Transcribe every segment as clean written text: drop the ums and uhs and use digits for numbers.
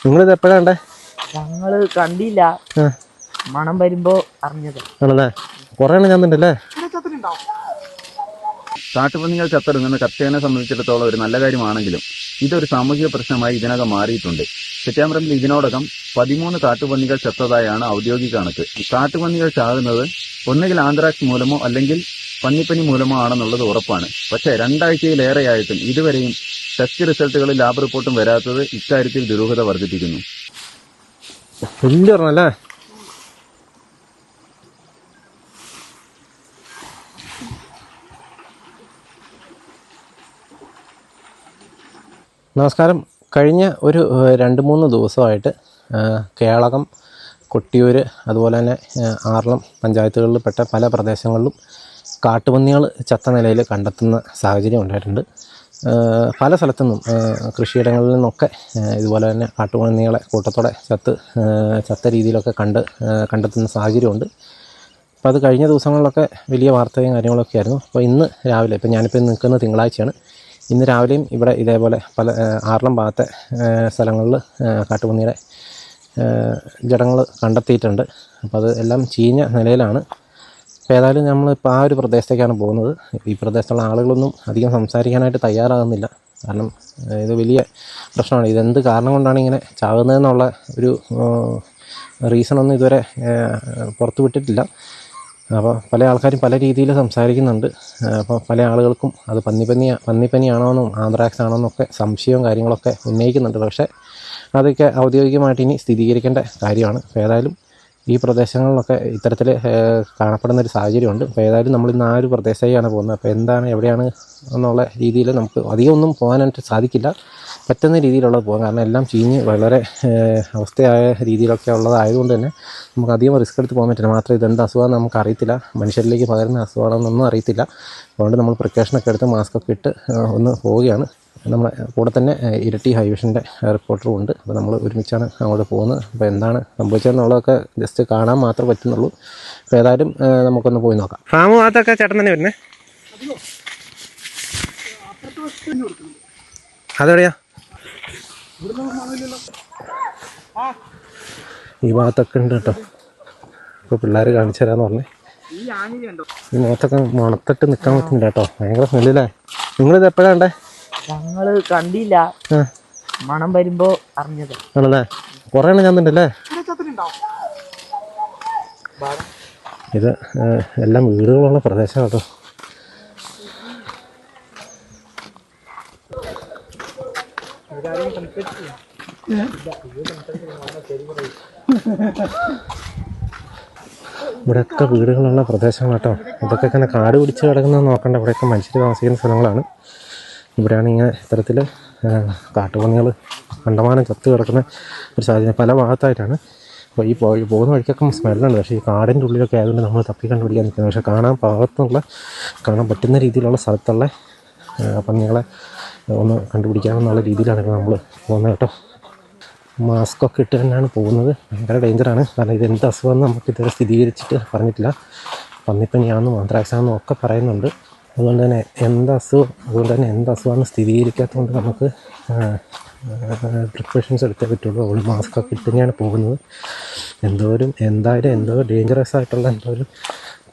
നിങ്ങളിത് എപ്പോഴാ കണ്ടേ? ഞങ്ങള് കണ്ടില്ല, മണം വരുമ്പോ അറിഞ്ഞത്. ആണല്ലേ? കുറേ എണ്ണം ചത്തുണ്ടല്ലേ? കാട്ടുപന്നികൾ ചത്തൊടുങ്ങുന്ന കർഷകനെ സംബന്ധിച്ചിടത്തോളം ഒരു നല്ല കാര്യമാണെങ്കിലും ഇതൊരു സാമൂഹിക പ്രശ്നമായി ഇതിനകം മാറിയിട്ടുണ്ട്. സെപ്റ്റംബറിൽ ഇതിനോടകം 13 കാട്ടുപന്നികൾ ചത്തതായാണ് ഔദ്യോഗിക കണക്ക്. കാട്ടുപന്നികൾ ചാകുന്നത് ഒന്നുകിൽ ആന്ത്രാക്സ് മൂലമോ അല്ലെങ്കിൽ പന്നിപ്പനി മൂലമോ ആണെന്നുള്ളത് ഉറപ്പാണ്. പക്ഷേ 2 ആഴ്ചയിലേറെയായിട്ടും ഇതുവരെയും ടെസ്റ്റ് റിസൾട്ടുകളും ലാബ് റിപ്പോർട്ടും വരാത്തത് ഇക്കാര്യത്തിൽ ദുരൂഹത വർദ്ധിപ്പിക്കുന്നു. വലിയൊരെണ്ണല്ലേ? നമസ്കാരം. കഴിഞ്ഞ ഒരു 2-3 ദിവസമായിട്ട് കേളകം, കൊട്ടിയൂർ, അതുപോലെ തന്നെ ആറളം പഞ്ചായത്തുകളിൽ പെട്ട പല പ്രദേശങ്ങളിലും കാട്ടുപന്നികൾ ചത്ത നിലയിൽ കണ്ടെത്തുന്ന സാഹചര്യം ഉണ്ടായിട്ടുണ്ട്. പല സ്ഥലത്തുനിന്നും കൃഷിയിടങ്ങളിൽ നിന്നൊക്കെ ഇതുപോലെ തന്നെ കാട്ടുപന്നികളെ കൂട്ടത്തോടെ ചത്ത രീതിയിലൊക്കെ കണ്ടെത്തുന്ന സാഹചര്യമുണ്ട്. അപ്പോൾ അത് കഴിഞ്ഞ ദിവസങ്ങളിലൊക്കെ വലിയ വാർത്തയും കാര്യങ്ങളൊക്കെ ആയിരുന്നു. അപ്പോൾ ഇന്ന് രാവിലെ, ഇപ്പോൾ ഞാനിപ്പോൾ നിൽക്കുന്നത് തിങ്കളാഴ്ചയാണ്, ഇന്ന് രാവിലെയും ഇവിടെ ഇതേപോലെ പല ആറളം ഭാഗത്തെ സ്ഥലങ്ങളിൽ കാട്ടുപന്നിയുടെ ജഡങ്ങൾ കണ്ടെത്തിയിട്ടുണ്ട്. അപ്പോൾ അത് എല്ലാം ചീഞ്ഞ നിലയിലാണ്. അപ്പോൾ ഏതായാലും നമ്മളിപ്പോൾ ആ ഒരു പ്രദേശത്തേക്കാണ് പോകുന്നത്. ഈ പ്രദേശത്തുള്ള ആളുകളൊന്നും അധികം സംസാരിക്കാനായിട്ട് തയ്യാറാകുന്നില്ല. കാരണം ഇത് വലിയ പ്രശ്നമാണ്. ഇതെന്ത് കാരണം കൊണ്ടാണ് ഇങ്ങനെ ചാകുന്നതെന്നുള്ള ഒരു റീസണൊന്നും ഇതുവരെ പുറത്തു വിട്ടിട്ടില്ല. അപ്പോൾ പല ആൾക്കാരും പല രീതിയിൽ സംസാരിക്കുന്നുണ്ട്. അപ്പോൾ പല ആളുകൾക്കും അത് പന്നിപ്പനിയാണോയെന്നും ആന്ത്രാക്സ് ആണോയെന്നൊക്കെ സംശയവും കാര്യങ്ങളൊക്കെ ഉന്നയിക്കുന്നുണ്ട്. പക്ഷേ അതൊക്കെ ഔദ്യോഗികമായിട്ട് ഇനി സ്ഥിരീകരിക്കേണ്ട കാര്യമാണ്. അപ്പോൾ ഏതായാലും ഈ പ്രദേശങ്ങളിലൊക്കെ ഇത്തരത്തിൽ കാണപ്പെടുന്നൊരു സാഹചര്യമുണ്ട്. അപ്പോൾ ഏതായാലും നമ്മളിന്ന് ആ ഒരു പ്രദേശത്തേക്കാണ് പോകുന്നത്. അപ്പോൾ എന്താണ്, എവിടെയാണ് എന്നുള്ള രീതിയിൽ നമുക്ക് അധികം ഒന്നും പോകാനായിട്ട് സാധിക്കില്ല. പറ്റുന്ന രീതിയിലുള്ളത് പോകാം. കാരണം എല്ലാം ചീഞ്ഞ് വളരെ അവസ്ഥയായ രീതിയിലൊക്കെ ഉള്ളതായതുകൊണ്ട് തന്നെ നമുക്ക് അധികം റിസ്ക് എടുത്ത് പോകാൻ പറ്റില്ല. മാത്രമേ ഇതെന്ത് അസുഖമാണെന്ന് നമുക്ക് അറിയത്തില്ല, മനുഷ്യരിലേക്ക് പകരുന്ന അസുഖമാണെന്നൊന്നും അറിയത്തില്ല. അതുകൊണ്ട് നമ്മൾ പ്രിക്കോഷനൊക്കെ എടുത്ത് മാസ്കൊക്കെ ഇട്ട് ഒന്ന് പോവുകയാണ്. നമ്മളെ കൂടെ തന്നെ ഇരട്ടി ഹൈവിഷൻ്റെ റിപ്പോർട്ടറും ഉണ്ട്. അപ്പോൾ നമ്മൾ ഒരുമിച്ചാണ് അങ്ങോട്ട് പോകുന്നത്. അപ്പോൾ എന്താണ് സംഭവിച്ചതെന്നുള്ളതൊക്കെ ജസ്റ്റ് കാണാൻ മാത്രമേ പറ്റുന്നുള്ളൂ. അപ്പോൾ ഏതായാലും നമുക്കൊന്ന് പോയി നോക്കാം. ഫാം ഭാഗത്തൊക്കെ ചേട്ടൻ തന്നെ വരുന്നേ? അതെവിടെയാ? ഈ ഭാഗത്തൊക്കെ ഉണ്ട് കേട്ടോ. ഇപ്പോൾ പിള്ളേർ കാണിച്ചു തരാമെന്ന് പറഞ്ഞേ. ഈ മുഖത്തൊക്കെ മണത്തിട്ട് നിൽക്കാൻ പറ്റുന്നില്ല കേട്ടോ, ഭയങ്കര സ്മെല്ലല്ലേ. നിങ്ങളിത് എപ്പോഴാ കണ്ടേ? ഞങ്ങള് കണ്ടില്ല, മണം വരുമ്പോ അറിഞ്ഞത്. ആണല്ലേ? കുറേ എണ്ണം ചത്തുണ്ടല്ലേ? ഇത് എല്ലാം വീടുകളുള്ള പ്രദേശമാണ് കേട്ടോ. ഇവിടെയൊക്കെ വീടുകളുള്ള പ്രദേശമാണ് കേട്ടോ. ഇതൊക്കെ ഇങ്ങനെ കാട് പിടിച്ച് കിടക്കുന്നത് നോക്കണ്ട. ഇവിടെയൊക്കെ മനുഷ്യർ താമസിക്കുന്ന സ്ഥലങ്ങളാണ്. ഇവിടെയാണ് ഇങ്ങനെ ഇത്തരത്തിൽ കാട്ടുപന്നികൾ കണ്ടമാനം ചത്ത് കിടക്കുന്ന ഒരു സാഹചര്യം പല ഭാഗത്തായിട്ടാണ്. അപ്പോൾ ഈ പോകുന്ന വഴിക്കൊക്കെ സ്മെല്ലുണ്ട്. പക്ഷേ ഈ കാടിൻ്റെ ഉള്ളിലൊക്കെ ആയതുകൊണ്ട് നമ്മൾ തപ്പി കണ്ടുപിടിക്കാൻ നിൽക്കുന്നത്. പക്ഷേ കാണാൻ പറ്റുന്ന രീതിയിലുള്ള സ്ഥലത്തുള്ള പന്നികളെ ഒന്ന് കണ്ടുപിടിക്കാമെന്നുള്ള രീതിയിലാണ് ഇപ്പോൾ നമ്മൾ പോകുന്നത് കേട്ടോ. മാസ്കൊക്കെ ഇട്ട് തന്നെയാണ് പോകുന്നത്. ഭയങ്കര ഡേഞ്ചറാണ്. കാരണം ഇതെന്ത് അസുഖമെന്ന് നമുക്ക് ഇതുവരെ സ്ഥിരീകരിച്ചിട്ട് പറഞ്ഞിട്ടില്ല. പന്നിപ്പനിയാണെന്നും ആന്ത്രാക്സാണെന്നും ഒക്കെ പറയുന്നുണ്ട്. അതുകൊണ്ട് തന്നെ എന്ത് അസുഖമാണെന്ന് സ്ഥിരീകരിക്കാത്തതുകൊണ്ട് നമുക്ക് പ്രിക്കോഷൻസ് എടുത്തേ പറ്റുള്ളൂ. അതുകൊണ്ട് മാസ്കൊക്കെ ഇട്ട് തന്നെയാണ് പോകുന്നത്. എന്തോ ഡേഞ്ചറസ് ആയിട്ടുള്ള ഒരു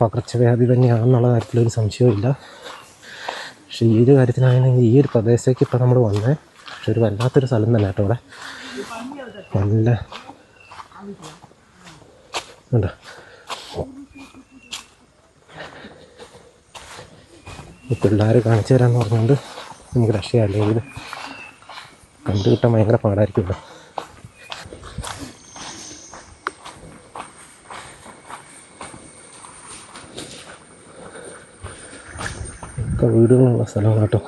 പകർച്ചവ്യാധി തന്നെയാണെന്നുള്ള കാര്യത്തിലൊരു സംശയവും ഇല്ല. പക്ഷേ ഈ ഒരു കാര്യത്തിനാണെങ്കിൽ ഈ ഒരു പ്രദേശത്തേക്ക് ഇപ്പോൾ നമ്മൾ വന്നേ. പക്ഷെ ഒരു വല്ലാത്തൊരു സ്ഥലം തന്നെ കേട്ടോ. ഇവിടെ നല്ല ഉണ്ടോ, പിള്ളേർ കാണിച്ചു തരാമെന്ന് പറഞ്ഞുകൊണ്ട് നമുക്ക് രക്ഷയല്ലേ. ഇത് കണ്ടു കിട്ടാൻ ഭയങ്കര പാടായിരിക്കുമല്ലോ. ഒക്കെ വീടുകളുള്ള സ്ഥലമാണ് കേട്ടോ.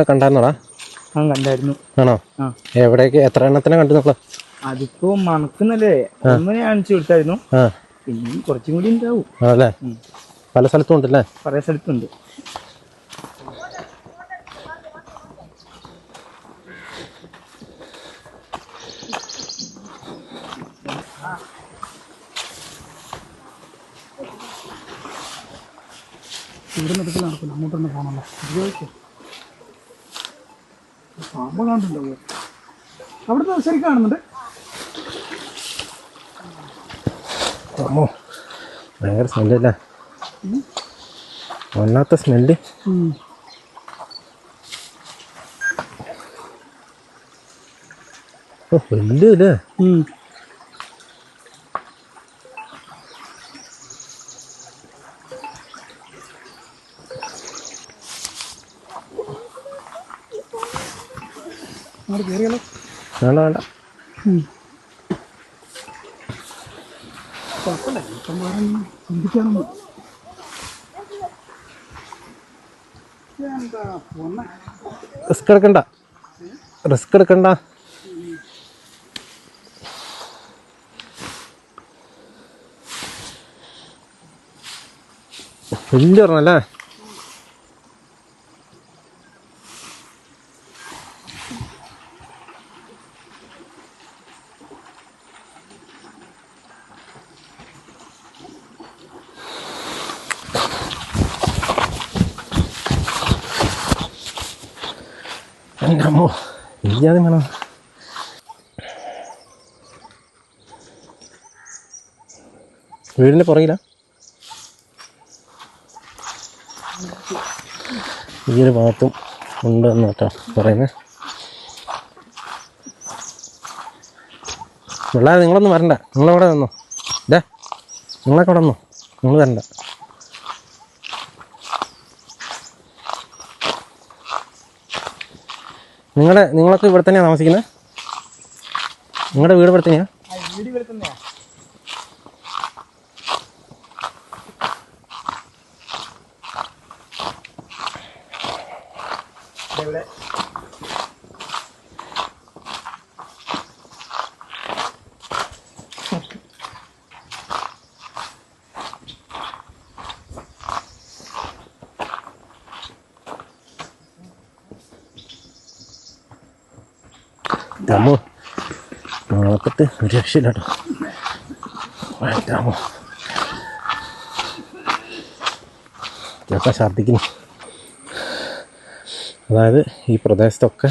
കണ്ടായിരുന്നോടാ? കണ്ടായിരുന്നു. ആണോ? എവിടേക്ക്, എത്ര എണ്ണത്തിനെ കണ്ടു നമ്മൾ? അതിപ്പോ മണക്കുന്നല്ലേ, ഒന്ന് കാണിച്ചു കൊടുത്തായിരുന്നു. പിന്നെ കുറച്ചും കൂടി ഉണ്ടാവും. അല്ലേ? പല സ്ഥലത്തും ഉണ്ടല്ലേ? പല സ്ഥലത്തുണ്ട്. ഇവിടെ നിന്നിട്ട് നടക്കില്ല, അങ്ങോട്ട് തന്നെ പോകണല്ലോ. ഉപയോഗിക്കും പാമ്പ് കാണുന്നുണ്ടോ? അവിടുത്തെ ശരിക്കും കാണുന്നുണ്ട്. അമ്മോ, ഭയങ്കര സ്മെല്ലല്ലേ, വല്ലാത്ത സ്മെല്ല്. ഓ, വലിയല്ലേ. അങ്ങോട്ട് കയറിയാലോ? വേണ്ട വേണ്ട. കുഴപ്പമില്ല, ഇപ്പം വേറെ ചിന്തിക്കാനൊന്നും. എന്താ പോന്നെ, റിസ്ക് എടുക്കണ്ട, റിസ്ക് എടുക്കണ്ട. വലിയ പറഞ്ഞല്ലേ. അമ്മോ, ഇല്ലാതെ വേണം. വീടിൻ്റെ പുറകില ഈ ഒരു ഭാഗത്തും ഉണ്ട് എന്ന് കേട്ടോ പറയുന്നത്. പിള്ളേർ നിങ്ങളൊന്നും വരണ്ട, നിങ്ങളവിടെ നിന്നോ. ഇതേ നിങ്ങളൊക്കെ അവിടെ നിന്നോ, നിങ്ങൾ വരണ്ട. നിങ്ങളൊക്കെ ഇവിടെ തന്നെയാണ് താമസിക്കുന്നത്? നിങ്ങളുടെ വീട് ഇവിടെ തന്നെയാ? വീട് ഇവിടെ തന്നെയാ. ഇവിടെ രാമോ, നാളെപ്പത്ത് ഒരു രക്ഷയില്ല കേട്ടോ. രാമോ, ഇതൊക്കെ ഛർദ്ദിക്കുന്നു. അതായത് ഈ പ്രദേശത്തൊക്കെ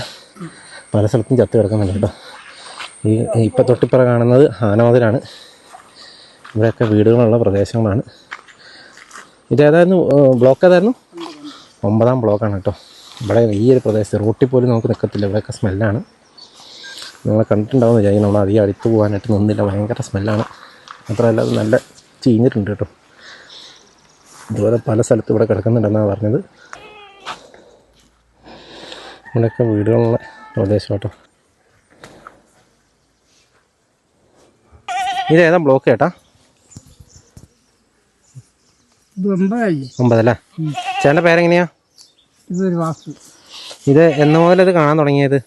പല സ്ഥലത്തും ചത്ത് കിടക്കുന്നുണ്ട് കേട്ടോ. ഈ ഇപ്പം തൊട്ടിപ്പുറ കാണുന്നത് ആനമതിലാണ്. ഇവിടെയൊക്കെ വീടുകളുള്ള പ്രദേശങ്ങളാണ്. ഇതേതായിരുന്നു ബ്ലോക്ക്? ഏതായിരുന്നു? 9-ാം ബ്ലോക്കാണ് കേട്ടോ. ഇവിടെ ഈ ഒരു പ്രദേശത്ത് റോട്ടിൽ പോലും നമുക്ക് നിൽക്കത്തില്ല, ഇവിടെയൊക്കെ സ്മെല്ലാണ്. നിങ്ങളെ കണ്ടിട്ടുണ്ടാവുമെന്ന് വിചാരിക്കും. നമ്മൾ അധികം അടുത്ത് പോകാനായിട്ട് നിന്നില്ല, ഭയങ്കര സ്മെല്ലാണ്. മാത്രമല്ല അത് നല്ല ചീഞ്ഞിട്ടുണ്ട് കേട്ടോ. ഇതുപോലെ പല സ്ഥലത്തും ഇവിടെ കിടക്കുന്നുണ്ടെന്നാണ് പറഞ്ഞത്. ഇവിടെയൊക്കെ വീടുകളുള്ള പ്രദേശം കേട്ടോ. ഇതേതാ ബ്ലോക്ക് ചേട്ടാ? 9 അല്ലേ? ചേട്ടൻ്റെ പേരെങ്ങനെയാ? ഇതൊരു വാസ്തു. ഇത് എന്ന് മുതലത് കാണാൻ തുടങ്ങിയത്?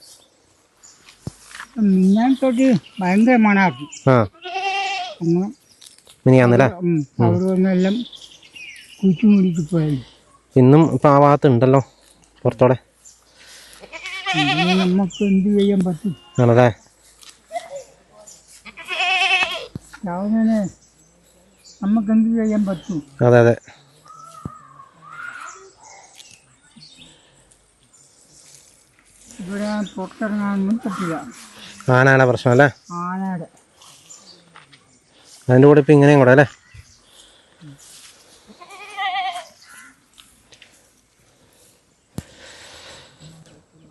ഞാൻ തൊട്ട് ഭയങ്കര മണാക്കി. ആ, മിനിയാന്നല്ലേ? അവർ വന്നെല്ലാം കുഴിച്ചു മൂടിക്ക് പോയി. ഇന്നും ഇപ്പം ആ ഭാഗത്ത് ഉണ്ടല്ലോ പുറത്തോടെ. നമുക്ക് എന്ത് ചെയ്യാൻ പറ്റും? ആണല്ലേ? രാവിലെ നമുക്ക് എന്ത് ചെയ്യാൻ പറ്റും? അതെ അതെ. ഇവിടെ പുറത്തിറങ്ങാനൊന്നും പറ്റില്ല. ആനയുടെ പ്രശ്നം അല്ലേ? ആനയുടെ അതിൻ്റെ കൂടെ ഇപ്പം ഇങ്ങനെയും കൂടെ അല്ലേ?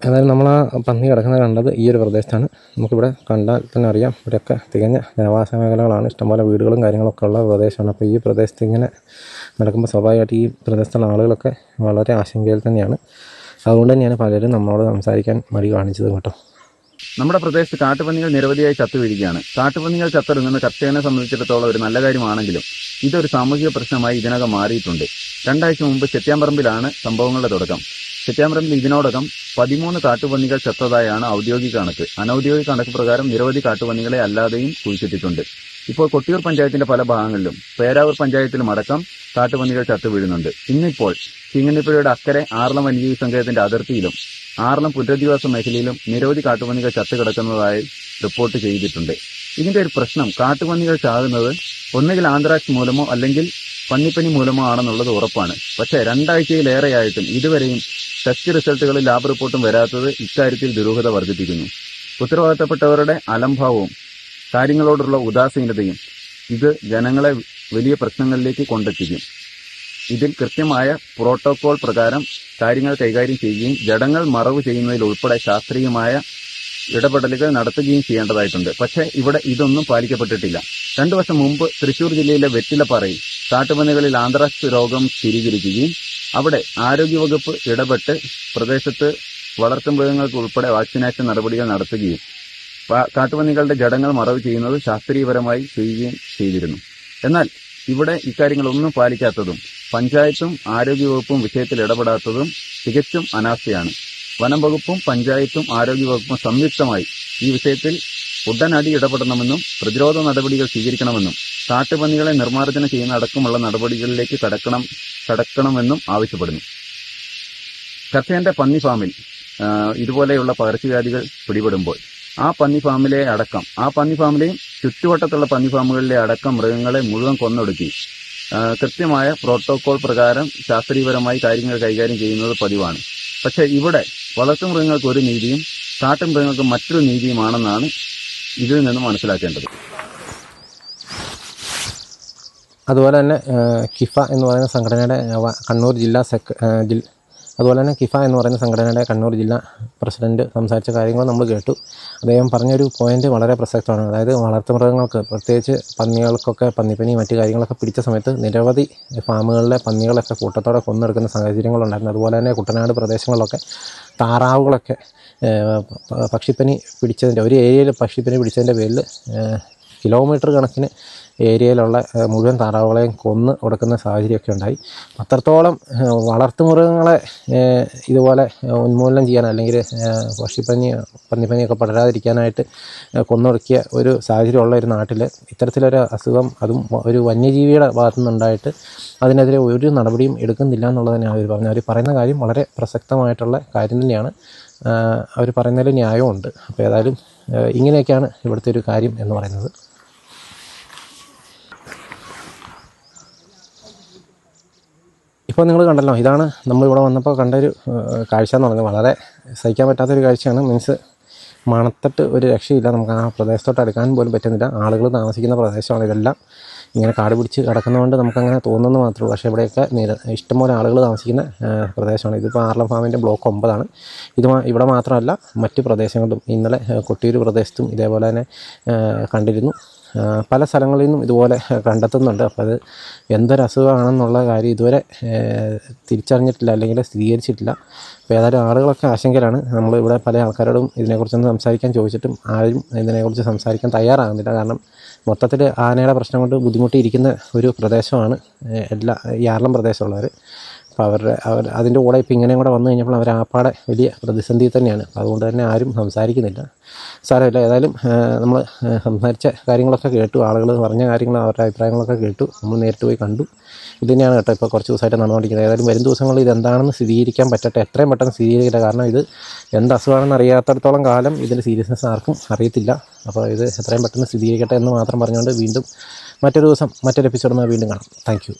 ഏതായാലും നമ്മൾ ആ പന്നി കിടക്കുന്നത് കണ്ടത് ഈ ഒരു പ്രദേശത്താണ്. നമുക്കിവിടെ കണ്ടാൽ തന്നെ അറിയാം, ഇവിടെയൊക്കെ തികഞ്ഞ ജനവാസ മേഖലകളാണ്, ഇഷ്ടംപോലെ വീടുകളും കാര്യങ്ങളൊക്കെ ഉള്ള പ്രദേശമാണ്. അപ്പോൾ ഈ പ്രദേശത്ത് ഇങ്ങനെ നടക്കുമ്പോൾ സ്വാഭാവികമായിട്ട് ഈ പ്രദേശത്തുള്ള ആളുകളൊക്കെ വളരെ ആശങ്കയിൽ തന്നെയാണ്. അതുകൊണ്ട് തന്നെയാണ് പലരും നമ്മളോട് സംസാരിക്കാൻ മടി കാണിച്ചത് കേട്ടോ. നമ്മുടെ പ്രദേശത്ത് കാട്ടുപന്നികൾ നിരവധിയായി ചത്തുവീഴുകയാണ്. കാട്ടുപന്നികൾ ചത്തൊടുങ്ങുന്നത് കർഷകനെ സംബന്ധിച്ചിടത്തോളം ഒരു നല്ല കാര്യമാണെങ്കിലും ഇതൊരു സാമൂഹിക പ്രശ്നമായി ഇതിനകം മാറിയിട്ടുണ്ട്. 2 ആഴ്ച മുമ്പ് ചെത്യാമ്പറമ്പിലാണ് സംഭവങ്ങളുടെ തുടക്കം. ചെത്യാമ്പറമ്പിൽ ഇതിനോടകം 13 കാട്ടുപന്നികൾ ചത്തതായാണ് ഔദ്യോഗിക കണക്ക്. അനൌദ്യോഗിക കണക്ക് പ്രകാരം നിരവധി കാട്ടുപന്നികളെ അല്ലാതെയും കുഴിച്ചിട്ടിട്ടുണ്ട്. ഇപ്പോൾ കൊട്ടിയൂർ പഞ്ചായത്തിന്റെ പല ഭാഗങ്ങളിലും പേരാവൂർ പഞ്ചായത്തിലും അടക്കം കാട്ടുപന്നികൾ ചത്തുവീഴുന്നുണ്ട്. ഇന്നിപ്പോൾ ചീങ്ങന്നിപ്പുഴയുടെ അക്കരെ ആർളം വന്യജീവി സങ്കേതത്തിന്റെ അതിർത്തിയിലും ആർളം പുനരധിവാസ മേഖലയിലും നിരവധി കാട്ടുപന്നികൾ ചത്തുകിടക്കുന്നതായി റിപ്പോർട്ട് ചെയ്തിട്ടുണ്ട്. ഇതിന്റെ ഒരു പ്രശ്നം കാട്ടുപന്നികൾ ചാകുന്നത് ഒന്നുകിൽ ആന്ത്രാക്സ് മൂലമോ അല്ലെങ്കിൽ പന്നിപ്പനി മൂലമോ ആണെന്നുള്ളത് ഉറപ്പാണ്. പക്ഷേ 2 ആഴ്ചയിലേറെയായിട്ടും ഇതുവരെയും ടെസ്റ്റ് റിസൾട്ടുകളിൽ ലാബ് റിപ്പോർട്ടും വരാത്തത് ഇക്കാര്യത്തിൽ ദുരൂഹത വർദ്ധിപ്പിക്കുന്നു. ഉത്തരവാദിത്തപ്പെട്ടവരുടെ അലംഭാവവും കാര്യങ്ങളോടുള്ള ഉദാസീനതയും ഇത് ജനങ്ങളെ വലിയ പ്രശ്നങ്ങളിലേക്ക് കൊണ്ടെത്തിക്കും. ഇതിൽ കൃത്യമായ പ്രോട്ടോകോൾ പ്രകാരം കാര്യങ്ങൾ കൈകാര്യം ചെയ്യുകയും ജഡങ്ങൾ മറവ് ചെയ്യുന്നതിൽ ഉൾപ്പെടെ ശാസ്ത്രീയമായ ഇടപെടലുകൾ നടത്തുകയും ചെയ്യേണ്ടതായിട്ടുണ്ട്. പക്ഷേ ഇവിടെ ഇതൊന്നും പാലിക്കപ്പെട്ടിട്ടില്ല. 2 വർഷം മുമ്പ് തൃശൂർ ജില്ലയിലെ വെറ്റിലപ്പാറയിൽ കാട്ടുപന്നികളിൽ ആന്ത്രാക്സ് രോഗം സ്ഥിരീകരിക്കുകയും അവിടെ ആരോഗ്യവകുപ്പ് ഇടപെട്ട് പ്രദേശത്ത് വളർത്തുമൃഗങ്ങൾക്ക് ഉൾപ്പെടെ വാക്സിനേഷൻ നടപടികൾ നടത്തുകയും കാട്ടുപന്നികളുടെ ജഡങ്ങൾ മറവ് ചെയ്യുന്നത് ശാസ്ത്രീയപരമായി ചെയ്യുകയും ചെയ്തിരുന്നു. എന്നാൽ ഇവിടെ ഇക്കാര്യങ്ങളൊന്നും പാലിക്കാത്തതും പഞ്ചായത്തും ആരോഗ്യവകുപ്പും വിഷയത്തിൽ ഇടപെടാത്തതും തികച്ചും അനാസ്ഥയാണ്. വനം വകുപ്പും പഞ്ചായത്തും ആരോഗ്യവകുപ്പും സംയുക്തമായി ഈ വിഷയത്തിൽ ഉടനടി ഇടപെടണമെന്നും പ്രതിരോധ നടപടികൾ സ്വീകരിക്കണമെന്നും കാട്ടുപന്നികളെ നിർമ്മാർജ്ജനം ചെയ്യുന്ന അടക്കമുള്ള നടപടികളിലേക്ക് കടക്കണമെന്നും ആവശ്യപ്പെടുന്നു. കർഷകന്റെ പന്നി ഫാമിൽ ഇതുപോലെയുള്ള പകർച്ചവ്യാധികൾ പിടിപെടുമ്പോൾ ആ പന്നി ഫാമിലെയും ചുറ്റുവട്ടത്തുള്ള പന്നി ഫാമുകളിലെ അടക്കം മൃഗങ്ങളെ മുഴുവൻ കൊന്നൊടുക്കി കൃത്യമായ പ്രോട്ടോകോൾ പ്രകാരം ശാസ്ത്രീയപരമായി കാര്യങ്ങൾ കൈകാര്യം ചെയ്യുന്നത് പതിവാണ്. പക്ഷേ ഇവിടെ വളർത്തുമൃഗങ്ങൾക്ക് ഒരു നീതിയും കാട്ടുമൃഗങ്ങൾക്ക് മറ്റൊരു നീതിയുമാണെന്നാണ് ഇതിൽ നിന്ന് മനസ്സിലാക്കേണ്ടത്. അതുപോലെ തന്നെ കിഫ എന്ന് പറയുന്ന സംഘടനയുടെ കണ്ണൂർ ജില്ലാ അതുപോലെ തന്നെ കിഫ എന്ന് പറയുന്ന സംഘടനയുടെ കണ്ണൂർ ജില്ലാ പ്രസിഡന്റ് സംസാരിച്ച കാര്യങ്ങൾ നമ്മൾ കേട്ടു. അദ്ദേഹം പറഞ്ഞൊരു പോയിന്റ് വളരെ പ്രസക്തമാണ്. അതായത് വളർത്തുമൃഗങ്ങൾക്ക് പ്രത്യേകിച്ച് പന്നികൾക്കൊക്കെ പന്നിപ്പനി മറ്റു കാര്യങ്ങളൊക്കെ പിടിച്ച സമയത്ത് നിരവധി ഫാമുകളിലെ പന്നികളൊക്കെ കൂട്ടത്തോടെ കൊന്നെടുക്കുന്ന സാഹചര്യങ്ങളുണ്ടായിരുന്നു. അതുപോലെ തന്നെ കുട്ടനാട് പ്രദേശങ്ങളിലൊക്കെ താറാവുകളൊക്കെ പക്ഷിപ്പനി പിടിച്ചതിൻ്റെ ഒരു ഏരിയയിൽ പക്ഷിപ്പനി പിടിച്ചതിൻ്റെ പേരിൽ കിലോമീറ്റർ കണക്കിന് ഏരിയയിലുള്ള മുഴുവൻ താറാവുകളെയും കൊന്ന് കൊടുക്കുന്ന സാഹചര്യമൊക്കെ ഉണ്ടായി. അത്രത്തോളം വളർത്തുമൃഗങ്ങളെ ഇതുപോലെ ഉന്മൂലനം ചെയ്യാൻ അല്ലെങ്കിൽ പന്നിപ്പനിയൊക്കെ പടരാതിരിക്കാനായിട്ട് കൊന്നൊടുക്കിയ ഒരു സാഹചര്യമുള്ള ഒരു നാട്ടിൽ ഇത്തരത്തിലൊരു അസുഖം, അതും ഒരു വന്യജീവിയുടെ ഭാഗത്തു നിന്നുണ്ടായിട്ട് അതിനെതിരെ ഒരു നടപടിയും എടുക്കുന്നില്ല എന്നുള്ളത് തന്നെയാണ് അവർ പറഞ്ഞത്. അവർ പറയുന്ന കാര്യം വളരെ പ്രസക്തമായിട്ടുള്ള കാര്യം തന്നെയാണ്. അവർ പറയുന്നതിൽ ന്യായമുണ്ട്. അപ്പോൾ ഏതായാലും ഇങ്ങനെയൊക്കെയാണ് ഇവിടുത്തെ ഒരു കാര്യം എന്ന് പറയുന്നത്. ഇപ്പോൾ നിങ്ങൾ കണ്ടല്ലോ, ഇതാണ് നമ്മളിവിടെ വന്നപ്പോൾ കണ്ടൊരു കാഴ്ച എന്ന് പറയുന്നത്. വളരെ സഹിക്കാൻ പറ്റാത്തൊരു കാഴ്ചയാണ്. മീൻസ് മണത്തിട്ട് ഒരു രക്ഷയില്ല. നമുക്ക് ആ പ്രദേശത്തോട്ട് അടുക്കാൻ പോലും പറ്റുന്നില്ല. ആളുകൾ താമസിക്കുന്ന പ്രദേശമാണ് ഇതെല്ലാം. ഇങ്ങനെ കാട് പിടിച്ച് കിടക്കുന്നതുകൊണ്ട് നമുക്കങ്ങനെ തോന്നുന്നു മാത്രമേ ഉള്ളൂ. പക്ഷേ ഇവിടെയൊക്കെ ഇഷ്ടംപോലെ ആളുകൾ താമസിക്കുന്ന പ്രദേശമാണ്. ഇതിപ്പോൾ ആർളം ഫാമിൻ്റെ ബ്ലോക്ക് 9 ഇവിടെ മാത്രമല്ല മറ്റ് പ്രദേശങ്ങളിലും ഇന്നലെ കൊട്ടിയൂർ പ്രദേശത്തും ഇതേപോലെ തന്നെ കണ്ടിരുന്നു. പല സ്ഥലങ്ങളിൽ നിന്നും ഇതുപോലെ കണ്ടെത്തുന്നുണ്ട്. അപ്പോൾ അത് എന്തൊരസുഖമാണെന്നുള്ള കാര്യം ഇതുവരെ തിരിച്ചറിഞ്ഞിട്ടില്ല അല്ലെങ്കിൽ സ്ഥിരീകരിച്ചിട്ടില്ല. അപ്പോൾ ഏതായാലും ആളുകളൊക്കെ ആശങ്കയിലാണ്. നമ്മളിവിടെ പല ആൾക്കാരോടും ഇതിനെക്കുറിച്ചൊന്ന് സംസാരിക്കാൻ ചോദിച്ചിട്ടും ആരും ഇതിനെക്കുറിച്ച് സംസാരിക്കാൻ തയ്യാറാകുന്നില്ല. കാരണം മൊത്തത്തിൽ ആനയുടെ പ്രശ്നം കൊണ്ട് ബുദ്ധിമുട്ടിയിരിക്കുന്ന ഒരു പ്രദേശമാണ് ഈ ആർളം പ്രദേശമുള്ളവർ. അപ്പോൾ അതിൻ്റെ കൂടെ ഇപ്പോൾ ഇങ്ങനെയും കൂടെ വന്നു കഴിഞ്ഞപ്പോൾ അവർ ആപ്പാടെ വലിയ പ്രതിസന്ധി തന്നെയാണ്. അതുകൊണ്ട് തന്നെ ആരും സംസാരിക്കുന്നില്ല. സാരമില്ല, ഏതായാലും നമ്മൾ സംസാരിച്ച കാര്യങ്ങളൊക്കെ കേട്ടു, ആളുകൾ പറഞ്ഞ കാര്യങ്ങൾ, അവരുടെ അഭിപ്രായങ്ങളൊക്കെ കേട്ടു. നമ്മൾ നേരിട്ട് പോയി കണ്ടു. ഇത് തന്നെയാണ് കേട്ടോ ഇപ്പോൾ കുറച്ച് ദിവസമായിട്ട് നടന്നുകൊണ്ടിരിക്കുന്നത്. ഏതായാലും വരും ദിവസങ്ങളിൽ ഇതെന്താണെന്ന് സ്ഥിരീകരിക്കാൻ പറ്റട്ടെ, എത്രയും പെട്ടെന്ന് സ്ഥിരീകരിക്കില്ല. കാരണം ഇത് എന്ത് അസുഖമാണെന്ന് അറിയാത്തടത്തോളം കാലം ഇതിൻ്റെ സീരിയസ്നെസ് ആർക്കും അറിയത്തില്ല. അപ്പോൾ ഇത് എത്രയും പെട്ടെന്ന് സ്ഥിരീകരിക്കട്ടെ എന്ന് മാത്രം പറഞ്ഞുകൊണ്ട് വീണ്ടും മറ്റൊരു ദിവസം മറ്റൊരു എപ്പിസോഡുമായി വീണ്ടും കാണാം. Thank you.